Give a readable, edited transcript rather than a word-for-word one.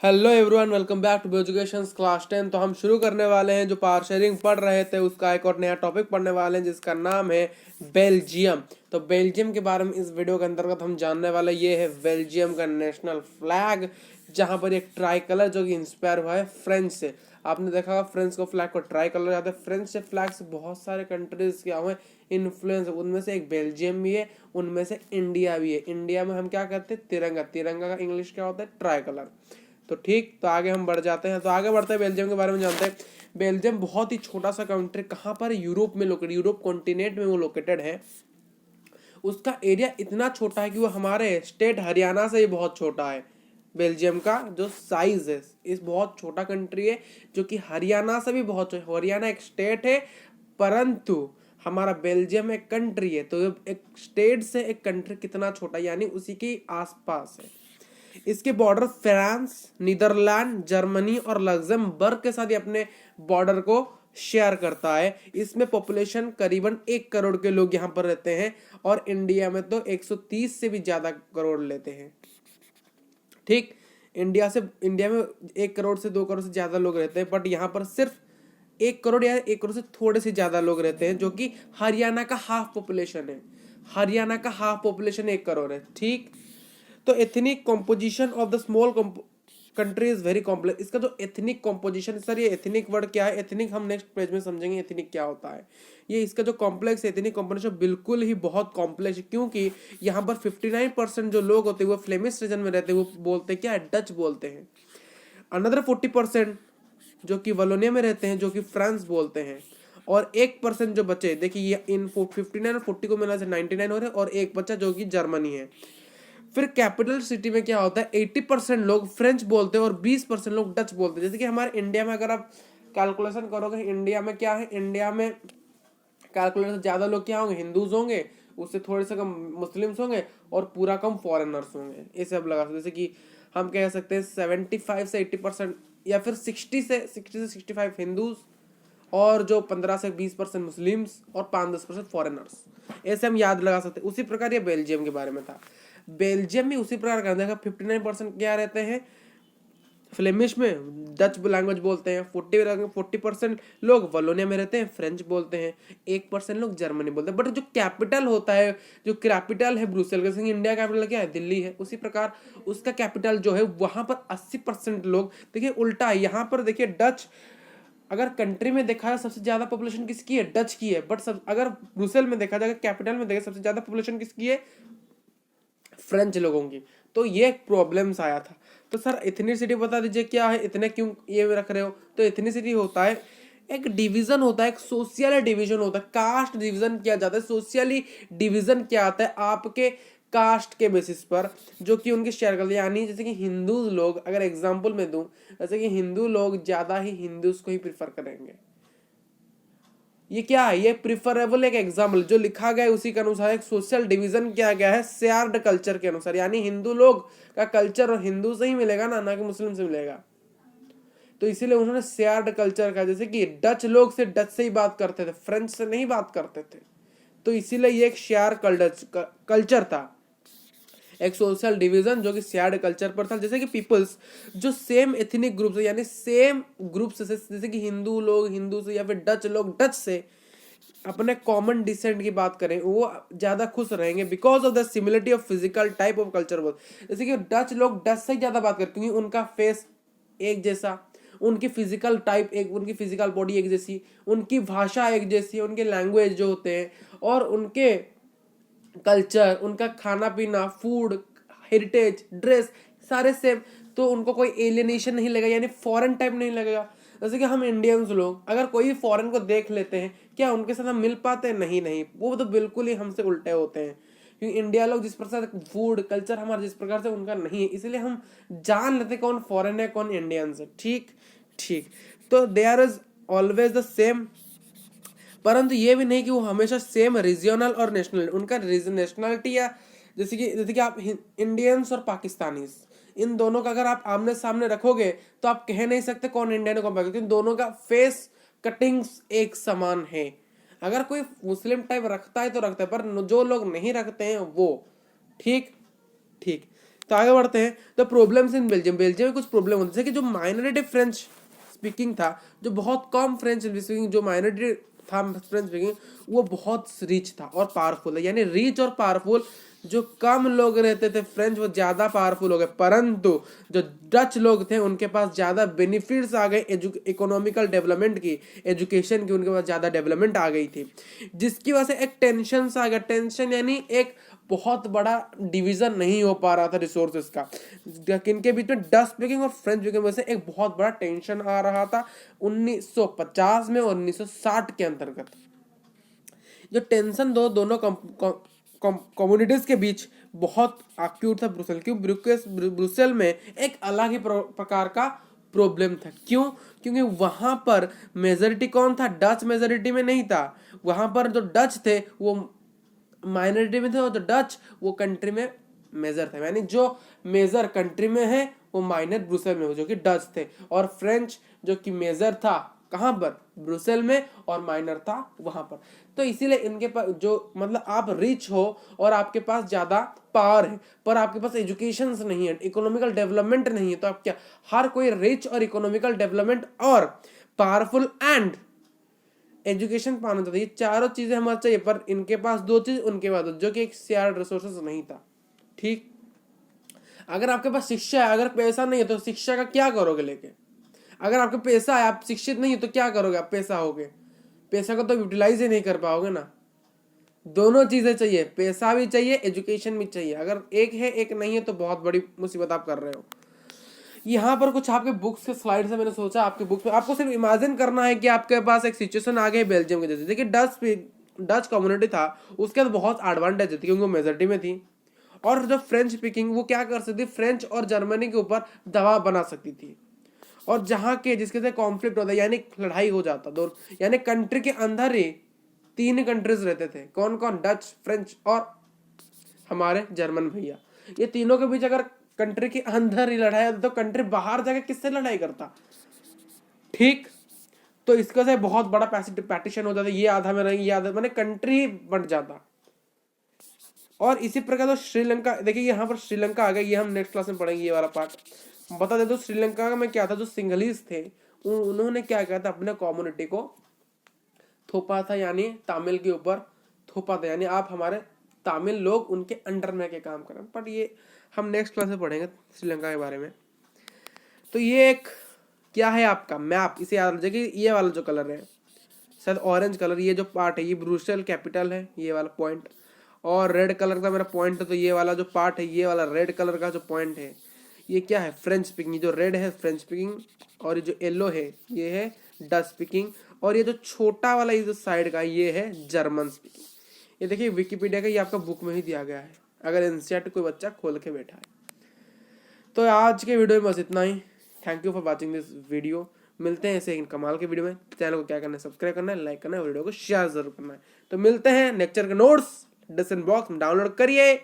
Hello everyone, welcome back to education class 10। तो हम शुरू करने वाले हैं, जो पावर शेयरिंग पढ़ रहे थे उसका एक और नया टॉपिक पढ़ने वाले हैं जिसका नाम है बेल्जियम। तो बेल्जियम के बारे में इस वीडियो के अंतर्गत हम जानने वाले, ये है बेल्जियम का नेशनल फ्लैग, जहां पर एक ट्राई कलर जो कि इंस्पायर हुआ है फ्रेंच से। आपने देखा होगा फ्रेंच को फ्लैग को ट्राई कलर जाता है। फ्रेंच से फ्लैग से बहुत सारे कंट्रीज क्या हुए इन्फ्लुएंस, उनमें से एक बेल्जियम भी है, उनमें से इंडिया भी है। इंडिया में हम क्या कहते हैं, तिरंगा। तिरंगा का इंग्लिश क्या होता है, ट्राई कलर। तो ठीक, तो आगे हम बढ़ जाते हैं। तो आगे बढ़ते हैं, बेल्जियम के बारे में जानते हैं। बेल्जियम बहुत ही छोटा सा कंट्री, कहाँ पर, यूरोप में लोकेटेड, यूरोप कॉन्टिनेंट में वो लोकेटेड है। उसका एरिया इतना छोटा है कि वो हमारे स्टेट हरियाणा से ही बहुत छोटा है। बेल्जियम का जो साइज है, इस बहुत छोटा कंट्री है, जो कि हरियाणा से भी बहुत छोटा। हरियाणा एक स्टेट है, परंतु हमारा बेल्जियम एक कंट्री है। तो एक स्टेट से एक कंट्री कितना छोटा, यानी उसी के आसपास है। इसके बॉर्डर फ्रांस, नीदरलैंड, जर्मनी और लग्जमबर्ग के साथ ही अपने बॉर्डर को शेयर करता है। इसमें पॉपुलेशन करीबन 1 करोड़ के लोग यहाँ पर रहते हैं, और इंडिया में तो 130 से भी ज्यादा करोड़ लेते हैं। ठीक, इंडिया में 1 करोड़ से 2 करोड़ से ज्यादा लोग रहते हैं, बट यहाँ पर सिर्फ 1 करोड़ या 1 करोड़ से थोड़े से ज्यादा लोग रहते हैं, जो कि हरियाणा का हाफ पॉपुलेशन है। हरियाणा का हाफ पॉपुलेशन 1 करोड़ है। ठीक, तो ethnic composition of the small country is very complex. इसका जो एथनिक कॉम्पोजिशन, सर ये एथनिक वर्ड क्या है, एथनिक हम नेक्स्ट पेज में समझेंगे एथनिक क्या होता है। ये इसका जो कॉम्प्लेक्स एथनिक कॉम्पोजिशन बिल्कुल ही बहुत कॉम्प्लेक्स है, क्योंकि यहाँ पर 59% जो लोग होते हैं वो फ्लेमिश रीजन में रहते हैं, वो बोलते क्या है, डच बोलते हैं। अनदर 40% जो कि वलोनिया में रहते हैं, जो कि फ्रांस बोलते हैं। और 1% जो बचे, देखिए ये इन 59 और 40 को मिला से 99 हो रहे हैं, और एक बच्चा जो कि जर्मनी है। फिर कैपिटल सिटी में क्या होता है, 80% लोग फ्रेंच बोलते हैं और 20% लोग डच बोलते हैं। जैसे कि हमारे इंडिया में अगर आप कैलकुलेशन करोगे, इंडिया में क्या है, इंडिया में कैलकुलेशन ज्यादा लोग क्या होंगे, हिंदूज होंगे, उससे थोड़े से कम मुस्लिम्स होंगे, और पूरा कम फॉरेनर्स होंगे। ये सब लगा सकते, जैसे कि हम कह सकते हैं 75 से 80%, या फिर 60 से 65 हिंदूज, और जो 15 से 20% मुस्लिम्स, और 5-10% फॉरेनर्स। ऐसे हम याद लगा सकते हैं। उसी प्रकार ये बेल्जियम के बारे में था। बेल्जियम भी उसी प्रकार का देखा, 59% क्या रहते हैं फ्लेमिश में, डच लैंग्वेज बोलते हैं। 40% लोग वलोनिया में रहते हैं, फ्रेंच बोलते हैं। 1% लोग जर्मनी बोलते हैं। बट जो कैपिटल होता है, जो कैपिटल है ब्रुसेल, जैसे इंडिया कैपिटल क्या है, दिल्ली है, उसी प्रकार उसका कैपिटल जो है वहां पर 80% लोग, देखिए उल्टा है। यहाँ पर देखिए डच, अगर कंट्री में देखा जाए सबसे ज्यादा पॉपुलेशन किसकी है, डच की है। बट सब अगर ब्रुसेल में देखा जाए, कैपिटल में देखा, सबसे ज्यादा पॉपुलेशन किसकी है, फ्रेंच लोगों की। तो ये एक प्रॉब्लम्स आया था। तो सर इथनिसिटी बता दीजिए क्या है, इतने क्यों ये रख रहे हो। तो इथनिसिटी होता है एक डिवीजन होता है, एक सोशल डिवीजन होता है। कास्ट डिवीजन किया जाता है, सोशली डिवीजन क्या आता है आपके कास्ट के बेसिस पर, जो कि उनके शेयर करते हैं। यानी जैसे कि हिंदू लोग, अगर एग्जांपल में दूं, जैसे कि हिंदू लोग ज्यादा ही हिंदूज को ही प्रिफर करेंगे। ये क्या है, ये प्रिफरेबल एक एग्जाम्पल जो लिखा गया है उसी के अनुसार एक सोशल डिवीजन किया गया है शेयर्ड कल्चर के अनुसार। यानी हिंदू लोग का कल्चर और हिंदू से ही मिलेगा ना कि मुस्लिम से मिलेगा। तो इसीलिए उन्होंने शेयर्ड कल्चर का, जैसे कि डच लोग से डच से ही बात करते थे, फ्रेंच से नहीं बात करते थे। तो इसीलिए ये एक शेयर कल्चर था, एक सोशल डिवीजन जो कि शेयर्ड कल्चर पर था। जैसे कि पीपल्स जो सेम एथनिक ग्रुप से, यानी सेम ग्रुप से, जैसे कि हिंदू लोग हिंदू से, या फिर डच लोग डच से अपने कॉमन डिसेंट की बात करें, वो ज्यादा खुश रहेंगे because of the similarity of physical type of culture. जैसे कि डच लोग डच से ज्यादा बात करते हैं, क्योंकि उनका फेस एक जैसा, उनकी फिजिकल टाइप एक, उनकी फिजिकल बॉडी एक जैसी, उनकी भाषा एक जैसी, उनके लैंग्वेज जो होते हैं, और उनके कल्चर, उनका खाना पीना, फूड, हेरिटेज, ड्रेस, सारे सेम। तो उनको कोई एलियनेशन नहीं लगेगा, यानी फॉरेन टाइप नहीं लगेगा। जैसे कि हम इंडियंस लोग अगर कोई फॉरेन को देख लेते हैं, क्या उनके साथ हम मिल पाते हैं, नहीं नहीं, वो तो बिल्कुल ही हमसे उल्टे होते हैं। क्योंकि इंडिया लोग जिस प्रकार से फूड कल्चर हमारा जिस प्रकार से, उनका नहीं है। इसलिए हम जान लेते कौन फॉरेन है कौन इंडियंस है। ठीक ठीक, तो there is always the same, परंतु ये भी नहीं कि वो हमेशा सेम रीजनल और नेशनल, उनका नेशनलिटी, या जैसे कि आप इंडियंस और पाकिस्तानीज, इन दोनों का अगर आप आमने सामने रखोगे तो आप कह नहीं सकते कौन इंडियन है कौन पाकिस्तानी, क्योंकि दोनों का फेस कटिंग्स एक समान है। अगर कोई मुस्लिम टाइप रखता है तो रखता है, पर जो लोग नहीं रखते हैं वो। ठीक ठीक, तो आगे बढ़ते हैं। The problems in Belgium, Belgium में कुछ प्रॉब्लम होती है कि जो माइनॉरिटी फ्रेंच स्पीकिंग था, जो बहुत कम फ्रेंच स्पीकिंग, जो माइनॉरिटी था फ्रेंच स्पीकिंग, वो बहुत रिच था और पावरफुल है। यानी रिच और पावरफुल, जो कम लोग रहते थे फ्रेंच वो ज़्यादा पावरफुल हो गए, परंतु जो डच लोग थे उनके पास ज़्यादा बेनिफिट्स आ गए इकोनॉमिकल डेवलपमेंट की, एजुकेशन की, उनके पास ज़्यादा डेवलपमेंट आ गई थी, जिसकी वजह से एक टेंशन आ गया। टेंशन यानी एक बहुत बड़ा डिवीजन नहीं हो पा रहा था रिसोर्सेज का, किनके बीच में, डच स्पीकिंग और फ्रेंच स्पीकिंग में से एक बहुत बड़ा टेंशन आ रहा था 1950 में और 1960 के अंतर्गत। जो टेंशन दोनों कम्युनिटीज के बीच बहुत एक्यूट था ब्रुसेल, क्यों ब्रुसेल में एक अलग ही प्रकार का प्रॉब्लम था। क्यों? क्योंकि वहां पर मेजोरिटी कौन था? डच मेजोरिटी में नहीं था। वहां पर जो डच थे वो माइनॉरिटी में थे और जो डच वो कंट्री में मेजर थे। यानी जो मेजर कंट्री में है वो माइनर ब्रुसेल में, जो कि डच थे, और फ्रेंच जो कि मेजर था कहां पर? ब्रुसेल में, और माइनर था वहां पर। तो इसीलिए इनके पास जो, मतलब आप रिच हो और आपके पास ज्यादा पावर है पर आपके पास एजुकेशन नहीं है, इकोनॉमिकल डेवलपमेंट नहीं है, तो आप क्या, हर कोई रिच और इकोनॉमिकल डेवलपमेंट और पावरफुल एंड एजुकेशन पाना चाहता है। ये चारों चीजें हमारे चाहिए, पर इनके पास दो चीज, उनके पास जो कि एक शेयर्ड रिसोर्सेज नहीं था। ठीक, अगर आपके पास शिक्षा है, अगर पैसा नहीं है तो शिक्षा का क्या करोगे लेके? अगर आपके पैसा है, आप शिक्षित नहीं है तो क्या करोगे? आप पैसा होगे, पैसा को तो यूटिलाइज ही नहीं कर पाओगे ना। दोनों चीजें चाहिए, पैसा भी चाहिए, एजुकेशन भी चाहिए। अगर एक है एक नहीं है तो बहुत बड़ी मुसीबत आप कर रहे हो। यहाँ पर कुछ आपके बुक्स के स्लाइड से मैंने सोचा आपके बुक्स में आपको सिर्फ इमेजिन करना है कि आपके पास एक सिचुएशन आ गई बेल्जियम के जैसे। देखिए डच कम्युनिटी था, उसके अंदर बहुत एडवांटेज थी क्योंकि वो मेजोरिटी में थी, और जो फ्रेंच स्पीकिंग वो क्या कर सकती थी, फ्रेंच और जर्मनी के ऊपर दबाव बना सकती थी। और जहाँ के जिसके से कॉन्फ्लिक्ट होता है, यानी लड़ाई हो जाता दोनों, यानी कंट्री के अंदर ही 3 कंट्रीज रहते थे, कौन कौन? डच, फ्रेंच और हमारे जर्मन भैया। ये तीनों के बीच अगर कंट्री के अंदर ही लड़ाई होती तो कंट्री बाहर जाकर किससे लड़ाई करता? ठीक, तो इसका से बहुत बड़ा पैटिशन हो जाता, ये आधा मेरा, ये आधा, मैंने कंट्री बंट जाता। और इसी प्रकार तो श्रीलंका, देखिए यहाँ पर श्रीलंका आ गया, ये हम नेक्स्ट क्लास में पढ़ेंगे ये वाला पार्ट। बता दे तो श्रीलंका में क्या था, जो सिंगलीज थे उन्होंने क्या किया था, अपने कम्युनिटी को थोपा था, यानी तमिल के ऊपर थोपा था, यानी आप हमारे तमिल लोग उनके अंडर में के काम करें। बट ये हम नेक्स्ट क्लास में पढ़ेंगे श्रीलंका के बारे में। तो ये एक क्या है आपका मैप, इसे याद रखिए कि ये वाला जो कलर है शायद ऑरेंज कलर, ये जो पार्ट है ये ब्रुसेल कैपिटल है, ये वाला पॉइंट, और रेड कलर का मेरा पॉइंट है, तो ये वाला जो पार्ट है, ये वाला रेड कलर का जो पॉइंट है, ये क्या है? French speaking. जो रेड है फ्रेंच स्पीकिंग, और ये जो येलो है ये है डच स्पीकिंग, और ये जो छोटा वाला ये जो साइड का ये है जर्मन स्पीकिंग। ये देखिए विकिपीडिया का, ये आपका बुक में ही दिया गया है, अगर एनसीईआरटी कोई बच्चा खोल के बैठा है। तो आज के वीडियो में बस इतना ही। Thank you for watching this video. मिलते हैं ऐसे इन कमाल के वीडियो में। चैनल को क्या करना है, सब्सक्राइब करना है, लाइक करना है, वीडियो को शेयर जरूर करना है। तो मिलते हैं, लेक्चर के नोट्स डिस्क्रिप्शन बॉक्स में डाउनलोड करिए।